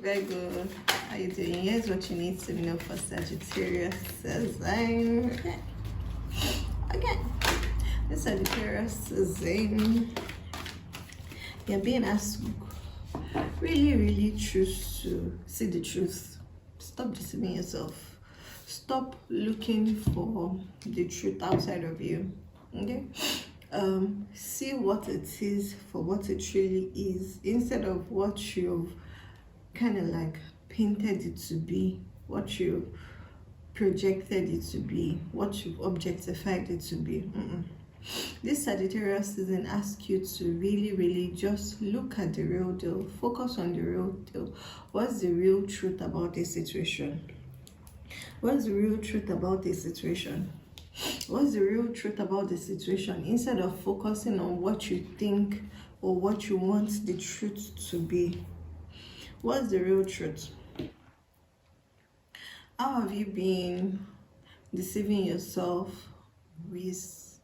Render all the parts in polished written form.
Virgo, how you doing? Here's what you need to know for Sagittarius. Again, the Sagittarius is you're being asked really choose to see the truth. Stop deceiving yourself. Stop looking for the truth outside of you. Okay? See what it is for what it really is, instead of what you've kind of like painted it to be, what you projected it to be, what you've objectified it to be. This Sagittarius season asks you to really just look at the real deal. Focus on the real deal. What's the real truth about this situation? What's the real truth about this situation? What's the real truth about the situation, instead of focusing on what you think or what you want the truth to be? What's the real truth? How have you been deceiving yourself with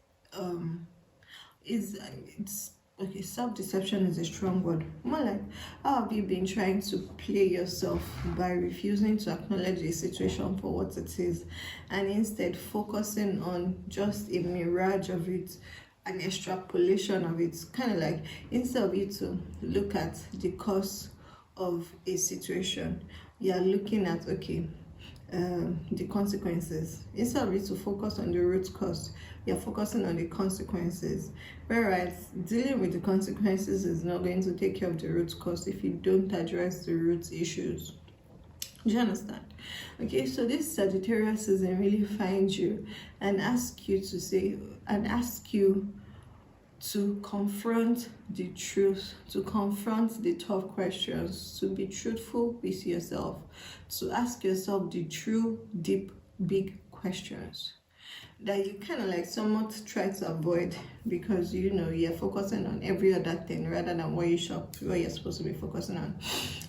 okay, self-deception is a strong word. More like, how have you been trying to play yourself by refusing to acknowledge the situation for what it is, and instead focusing on just a mirage of it, an extrapolation of it? Kind of like, instead of you to look at the cause of a situation, you are looking at, okay, the consequences. Instead of you to focus on the root cause, you're focusing on the consequences. Whereas dealing with the consequences is not going to take care of the root cause if you don't address the root issues. Do you understand? Okay, so this Sagittarius season really finds you and ask you to confront the truth, to confront the tough questions, to be truthful with yourself, to ask yourself the true, deep, big questions that you kind of like somewhat try to avoid, because you're focusing on every other thing rather than what you're supposed to be focusing on.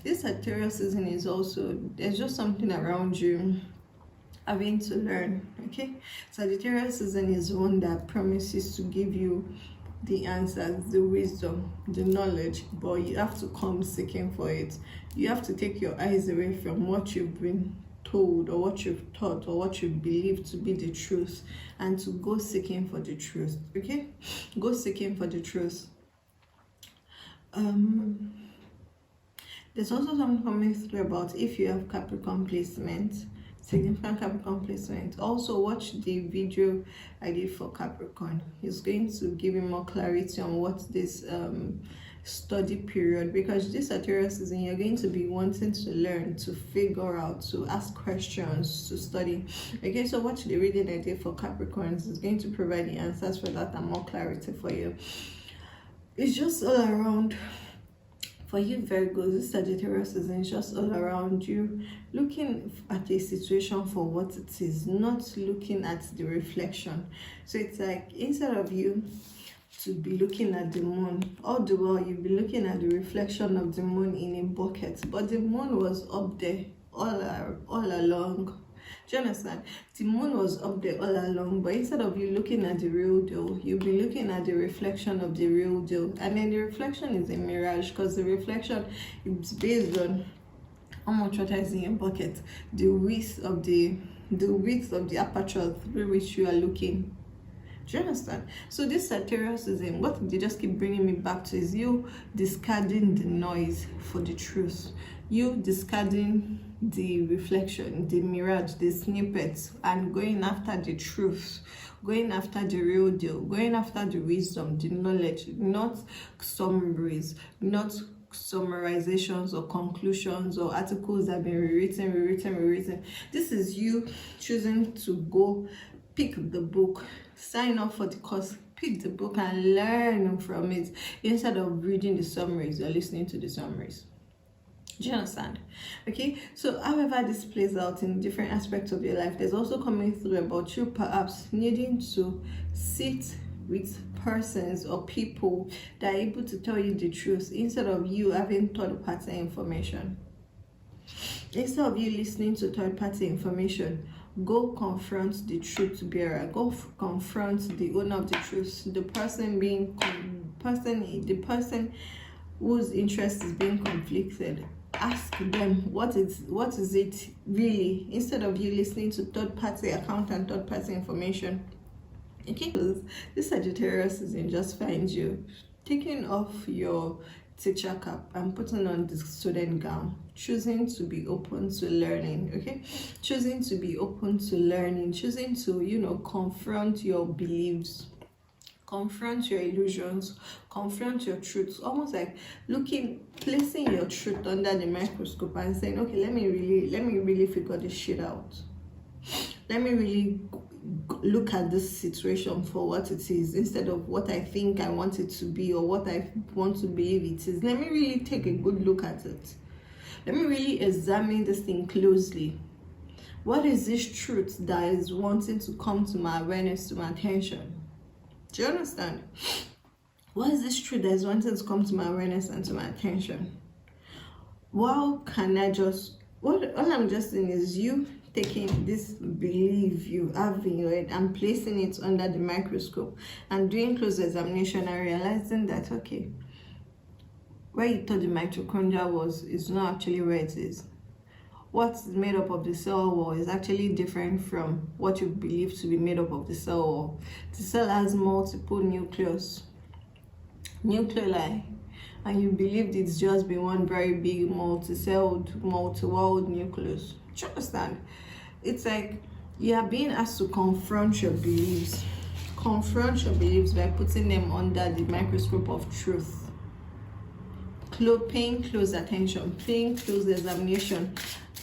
This Sagittarius season is also, there's just something around you having to learn. Okay, Sagittarius season is one that promises to give you the answers, the wisdom, the knowledge, but you have to come seeking for it. You have to take your eyes away from what you've been told or what you've taught or what you believe to be the truth, and to go seeking for the truth. Okay, go seeking for the truth. There's also something coming through about if you have Capricorn placement, significant Capricorn placement. Also watch the video I did for Capricorn. It's going to give you more clarity on what this study period, because this Sagittarius season you're going to be wanting to learn, to figure out, to ask questions, to study. Okay, so watch the reading I did for Capricorns. It's going to provide the answers for that and more clarity for you. It's just all around. For you Virgos, this Sagittarius season is just all around you, looking at a situation for what it is, not looking at the reflection. So it's like, instead of you to be looking at the moon, all the while you'll be looking at the reflection of the moon in a bucket, but the moon was up there all along. Do you understand? The moon was up there all along, but instead of you looking at the real deal, you'll be looking at the reflection of the real deal. And then the reflection is a mirage, because the reflection is based on how much water is in your bucket, the width of the aperture through which you are looking. Do you understand? So this Sagittarius season, what they just keep bringing me back to is you discarding the noise for the truth. You discarding the reflection, the mirage, the snippets, and going after the truth, going after the real deal, going after the wisdom, the knowledge, not summaries, not summarizations or conclusions or articles that have been rewritten. This is you choosing to go pick the book, sign up for the course, pick the book and learn from it, instead of reading the summaries or listening to the summaries. Do you understand? Okay, so however this plays out in different aspects of your life, there's also coming through about you perhaps needing to sit with persons or people that are able to tell you the truth, instead of you having third-party information. Instead of you listening to third-party information, go confront the truth bearer. Go confront the owner of the truth, the person whose interest is being conflicted. ask them what is it really, instead of you listening to third-party account and third-party information. Okay, because this Sagittarius season just finds you taking off your teacher cap and putting on the student gown, choosing to be open to learning. Okay, choosing to be open to learning, choosing to, you know, confront your beliefs, confront your illusions, confront your truths, almost like placing your truth under the microscope and saying, okay, let me really figure this shit out. Let me really look at this situation for what it is, instead of what I think I want it to be or what I want to believe it is. Let me really take a good look at it. Let me really examine this thing closely. What is this truth that is wanting to come to my awareness, to my attention? Do you understand? What is this truth that is wanting to come to my awareness and to my attention? Well, can I just, all I'm just saying is you taking this belief you have in your head and placing it under the microscope and doing close examination and realizing that, okay, where you thought the mitochondria was is not actually where it is. What's made up of the cell wall is actually different from what you believe to be made up of the cell wall. The cell has multiple nuclei, and you believed it's just been one very big multi-celled, multi-walled nucleus. Do you understand? It's like you are being asked to confront your beliefs. Confront your beliefs by putting them under the microscope of truth. Paying close attention, paying close examination,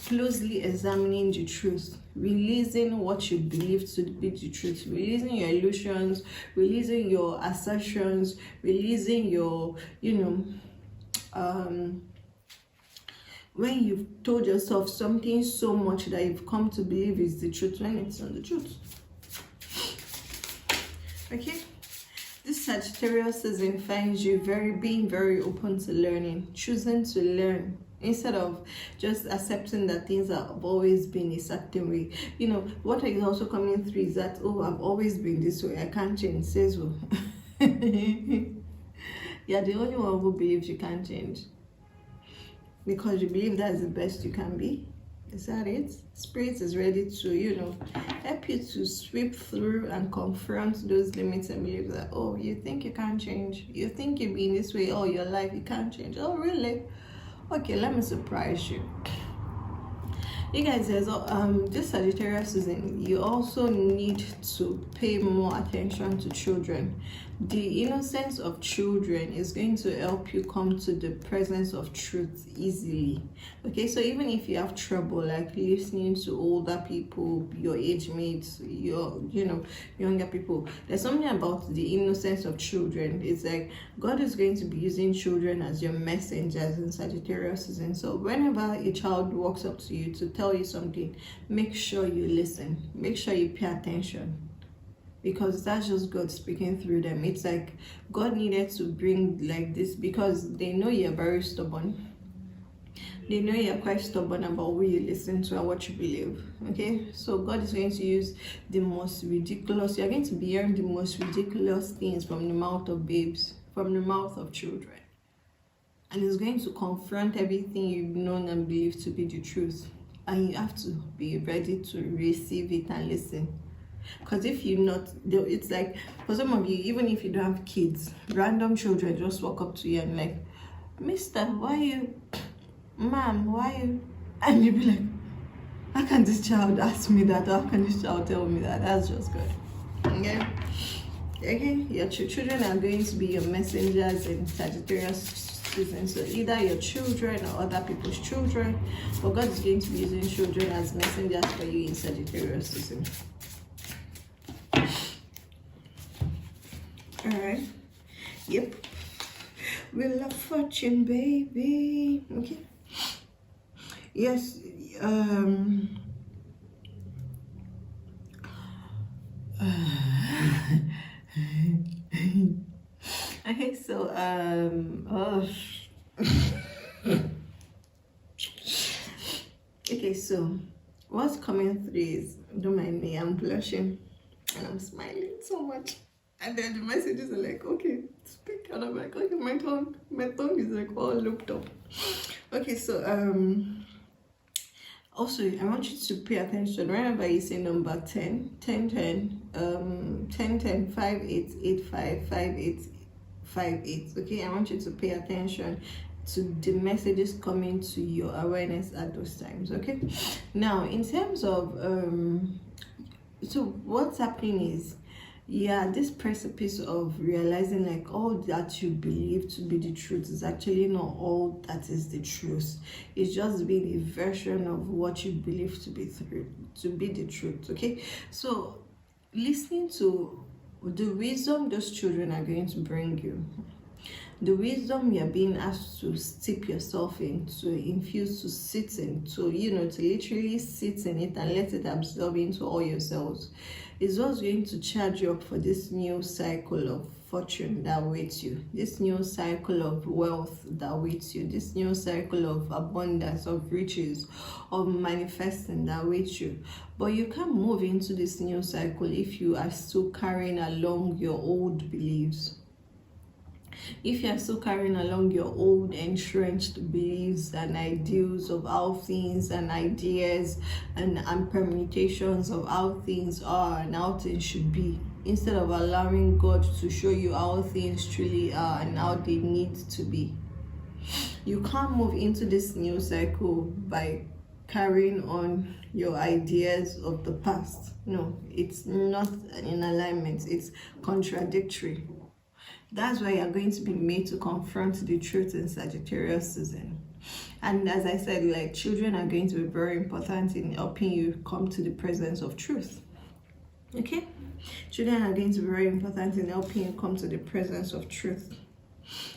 closely examining the truth, releasing what you believe to be the truth, releasing your illusions, releasing your assertions, releasing your, when you've told yourself something so much that you've come to believe is the truth when it's not the truth. Okay? This Sagittarius season finds you being very open to learning, choosing to learn, instead of just accepting that things have always been a certain way. You know, what is also coming through is that, oh, I've always been this way, I can't change, says who? You're the only one who believes you can't change. Because you believe that's the best you can be. Is that it? Spirit is ready to, help you to sweep through and confront those limits and believe that, oh, you think you can't change. You think you've been this way all your life, you can't change. Oh, really? Okay, let me surprise you. You guys, this Sagittarius season, you also need to pay more attention to children. The innocence of children is going to help you come to the presence of truth easily. Okay, so even if you have trouble like listening to older people, your age mates, younger people, there's something about the innocence of children. It's like God is going to be using children as your messengers in Sagittarius season. So whenever a child walks up to you to tell you something, make sure you listen, make sure you pay attention, because that's just God speaking through them. It's like God needed to bring like this because they know you're very stubborn. They know you're quite stubborn about who you listen to and what you believe. Okay, so God is going to use the most ridiculous, you're going to be hearing the most ridiculous things from the mouth of babes, from the mouth of children, and it's going to confront everything you've known and believed to be the truth, and you have to be ready to receive it and listen. Because if you're not, it's like, for some of you, even if you don't have kids, random children just walk up to you and like, mister, why you, ma'am, why you, and you be like, how can this child ask me that? How can this child tell me that? That's just good. Okay, your children are going to be your messengers in Sagittarius season. So either your children or other people's children, but God is going to be using children as messengers for you in Sagittarius season. Alright. Yep. Wheel of Fortune, baby. Okay. Yes. Okay, so okay, so what's coming through is, don't mind me, I'm blushing and I'm smiling so much. And then the messages are like, okay, speak. And I'm like, okay, my tongue is like all looped up. Okay, so also I want you to pay attention whenever you say number 10, 10, 10, 10, 10, 5, 8, 8, 5, 5, 8, 5, 8. Okay, I want you to pay attention to the messages coming to your awareness at those times. Okay, now in terms of so what's happening is, yeah, this precipice of realizing like all that you believe to be the truth is actually not all that is the truth. It's just being a version of what you believe to be the truth. Okay, so listening to the wisdom those children are going to bring you, the wisdom you're being asked to steep yourself in, to infuse, to sit in, to to literally sit in it and let it absorb into all your cells, is what's going to charge you up for this new cycle of fortune that awaits you, this new cycle of wealth that awaits you, this new cycle of abundance, of riches, of manifesting that awaits you. But you can't move into this new cycle if you are still carrying along your old beliefs. If you are still carrying along your old entrenched beliefs and ideals of how things and ideas and permutations of how things are and how things should be, instead of allowing God to show you how things truly are and how they need to be, you can't move into this new cycle by carrying on your ideas of the past. No, it's not in alignment, it's contradictory. That's why you're going to be made to confront the truth in Sagittarius season. And as I said, like, children are going to be very important in helping you come to the presence of truth. Okay? Children are going to be very important in helping you come to the presence of truth.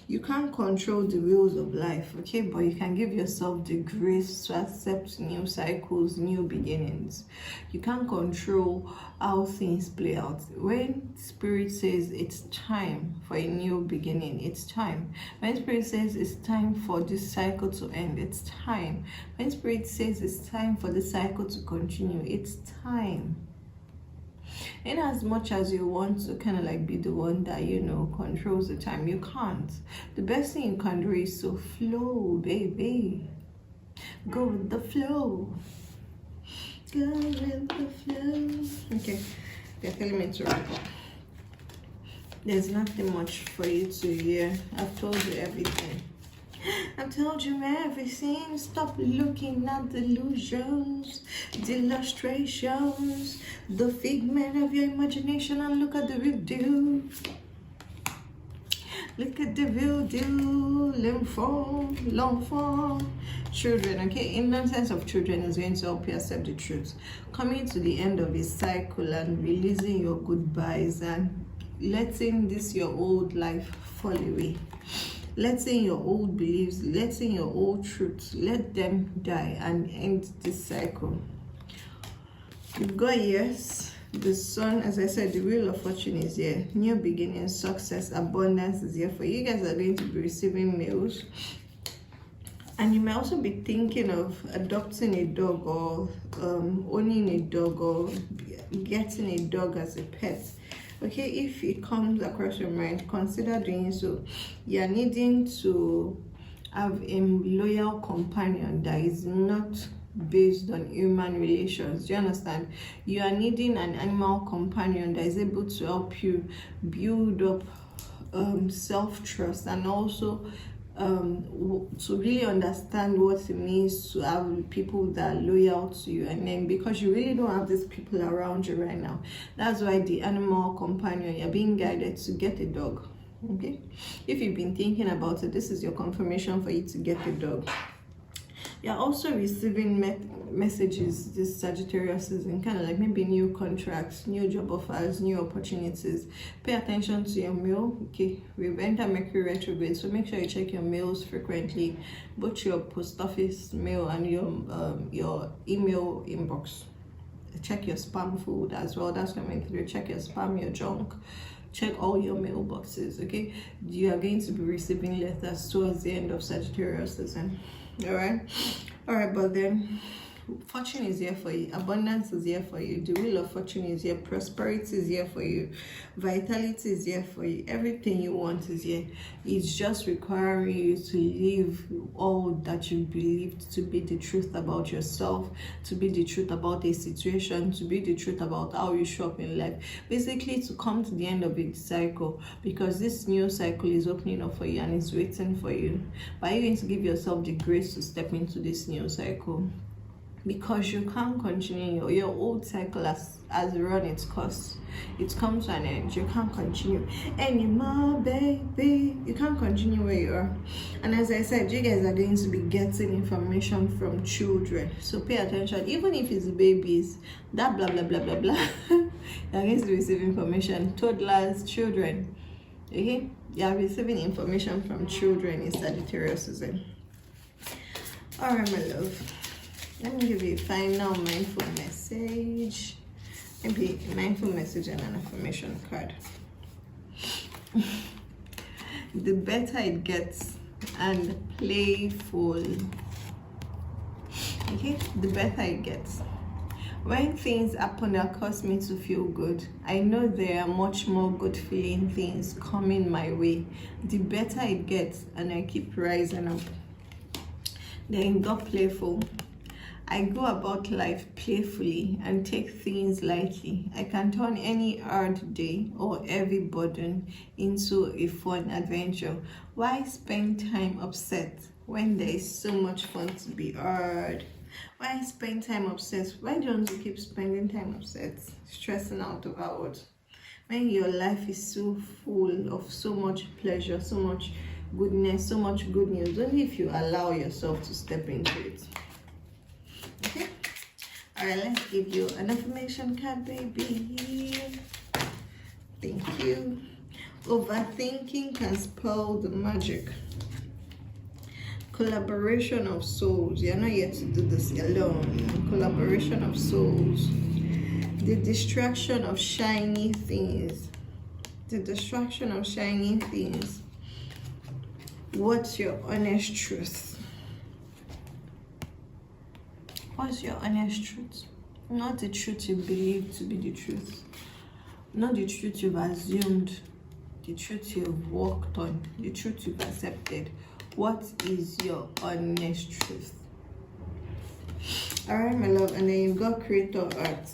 You can't control the wheels of life, okay? But you can give yourself the grace to accept new cycles, new beginnings. You can't control how things play out. When Spirit says it's time for a new beginning, it's time. When Spirit says it's time for this cycle to end, it's time. When Spirit says it's time for the cycle to continue, it's time. In as much as you want to kind of like be the one that controls the time, you can't. The best thing you can do is to flow, baby. Go with the flow. Go with the flow. Okay, they're telling me to wrap up. There's nothing much for you to hear. I've told you everything. I've told you everything. Stop looking at the illusions, the illustrations, the figment of your imagination, and look at the real deal. Look at the real deal. L'enfant. Children, okay? Innocence of children is going to help you accept the truth. Coming to the end of this cycle and releasing your goodbyes and letting this your old life fall away. Letting your old beliefs, letting your old truths, let them die and end this cycle. You've got years. The sun, as I said, the wheel of fortune is here. New beginnings, success, abundance is here for you. You guys are going to be receiving mails. And you may also be thinking of adopting a dog or owning a dog or getting a dog as a pet. Okay, if it comes across your mind, consider doing so. You're needing to have a loyal companion that is not based on human relations. Do you understand? You are needing an animal companion that is able to help you build up self-trust and also to really understand what it means to have people that are loyal to you. And then because you really don't have these people around you right now, that's why the animal companion, you're being guided to get a dog. Okay, if you've been thinking about it, this is your confirmation for you to get a dog. You're also receiving messages this Sagittarius season, kind of like maybe new contracts, new job offers, new opportunities. Pay attention to your mail. Okay, we've entered Mercury retrograde, so make sure you check your mails frequently, both your post office mail and your email inbox. Check your spam food as well. That's coming through. Check your spam, your junk. Check all your mailboxes. Okay, you are going to be receiving letters towards the end of Sagittarius season. All right, but then Fortune is here for you. Abundance is here for you. The wheel of fortune is here. Prosperity is here for you. Vitality is here for you. Everything you want is here. It's just requiring you to live all that you believed to be the truth about yourself, to be the truth about a situation, to be the truth about how you show up in life. Basically, to come to the end of its cycle, because this new cycle is opening up for you and it's waiting for you. But you're going to give yourself the grace to step into this new cycle. Because you can't continue, your old cycle has run its course. It's come to an end. You can't continue anymore, baby. You can't continue where you are. And as I said, you guys are going to be getting information from children, so pay attention. Even if it's babies, that blah blah blah blah blah you're going to receive information. Toddlers, children, okay, you're receiving information from children in Sagittarius season. All right, my love, let me give you a final mindful message. Maybe a mindful message and an affirmation card. The better it gets, and playful. Okay, the better it gets. When things happen that cause me to feel good, I know there are much more good feeling things coming my way. The better it gets, and I keep rising up. Then got playful. I go about life playfully and take things lightly. I can turn any hard day or heavy burden into a fun adventure. Why spend time upset when there is so much fun to be hard? Why spend time upset? Why don't you keep spending time upset, stressing out about what? When your life is so full of so much pleasure, so much goodness, so much good news, only if you allow yourself to step into it. Okay, all right, let's give you an affirmation card, baby. Thank you. Overthinking can spoil the magic. Collaboration of souls. You're not here to do this alone. Collaboration of souls. The distraction of shiny things. The distraction of shiny things. What's your honest truth? What's your honest truth? Not the truth you believe to be the truth. Not the truth you've assumed. The truth you've worked on. The truth you've accepted. What is your honest truth? Alright, my love. And then you've got creator art.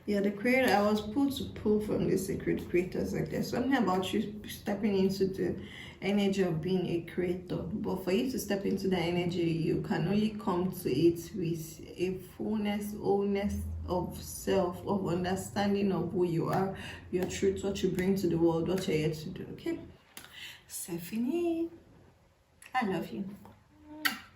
You're the creator. I was pulled to pull from the sacred creators like this. Something about you stepping into the energy of being a creator. But for you to step into that energy, you can only come to it with a fullness, wholeness of self, of understanding of who you are, your truth, what you bring to the world, what you're here to do. Okay? Stephanie, I love you.